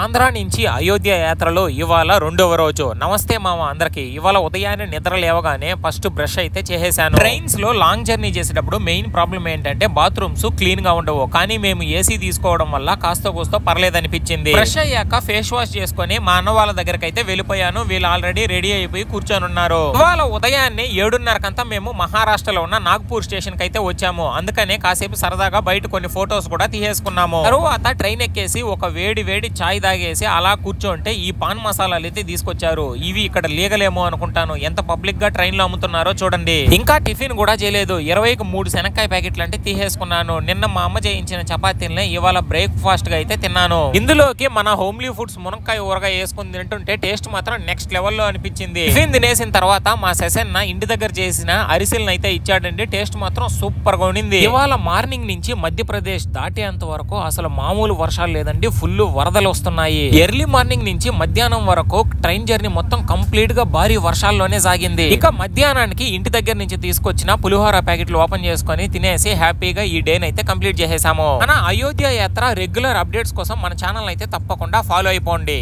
ఆంధ్ర నుంచి అయోధ్య యాత్రలో ఇవాళ రెండవ రోజు. నమస్తే మామ అందరికి. ఇవాళ ఉదయాన్నే నిద్ర లేవగానే ఫస్ట్ బ్రష్ అయితే చేసేసాను. ట్రైన్స్ లో లాంగ్ జర్నీ చేసేటప్పుడు మెయిన్ ప్రాబ్లం ఏంటంటే బాత్రూమ్స్ క్లీన్ గా ఉండవు. కానీ మేము ఏసీ తీసుకోవడం వల్ల కాస్త కూస్తో పర్లేదనిపించింది. బ్రష్ అయ్యాక ఫేస్ వాష్ చేసుకుని మా అన్న వాళ్ళ దగ్గరకు అయితే వెళ్ళిపోయాను. వీళ్ళు ఆల్రెడీ రెడీ అయిపోయి కూర్చొని ఉన్నారు. ఇవాళ ఉదయాన్నే 7:30కంతా మేము మహారాష్ట్రలో ఉన్న నాగ్పూర్ స్టేషన్ కి అయితే వచ్చాము. అందుకనే కాసేపు సరదాగా బయట కొన్ని ఫొటోస్ కూడా తీసేసుకున్నాము. తరువాత ట్రైన్ ఎక్కేసి ఒక వేడి చాయ్ తాగేసి అలా కూర్చోంటే ఈ పాన్ మసాలాలు అయితే తీసుకొచ్చారు. ఇవి ఇక్కడ లీగలేమో అనుకుంటాను. ఎంత పబ్లిక్ గా ట్రైన్ లో అమ్ముతున్నారో చూడండి. ఇంకా టిఫిన్ కూడా చేయలేదు. 20కి 3 శనక్కాయ ప్యాకెట్లు అంటే తీసేసుకున్నాను. నిన్న మా అమ్మ చేయించిన చపాతీల్ని ఇవాళ బ్రేక్ఫాస్ట్ గా అయితే తిన్నాను. ఇందులోకి మన హోమ్లీ ఫుడ్స్ మునక్కాయ ఊరగా వేసుకుని తింటుంటే టేస్ట్ మాత్రం నెక్స్ట్ లెవెల్ లో అనిపించింది. టిఫిన్ తినేసిన తర్వాత మా సెసన్న ఇంటి దగ్గర చేసిన అరిసెలను అయితే ఇచ్చాడండి. టేస్ట్ మాత్రం సూపర్ గా ఉండింది. ఇవాళ మార్నింగ్ నుంచి మధ్యప్రదేశ్ దాటేంత వరకు అసలు మామూలు వర్షాలు లేదండి. ఫుల్ వరదలు వస్తున్నాయి. ఎర్లీ మార్నింగ్ నుంచి మధ్యాహ్నం వరకు ట్రైన్ జర్నీ మొత్తం కంప్లీట్ గా భారీ వర్షాల్లోనే సాగింది. ఇక మధ్యాహ్నానికి ఇంటి దగ్గర నుంచి తీసుకొచ్చిన పులిహోర ప్యాకెట్లు ఓపెన్ చేసుకుని తినేసి హ్యాపీగా ఈ డే అయితే కంప్లీట్ చేసేసాము. మన అయోధ్య యాత్ర రెగ్యులర్ అప్డేట్స్ కోసం మన ఛానల్ అయితే తప్పకుండా ఫాలో అయిపోండి.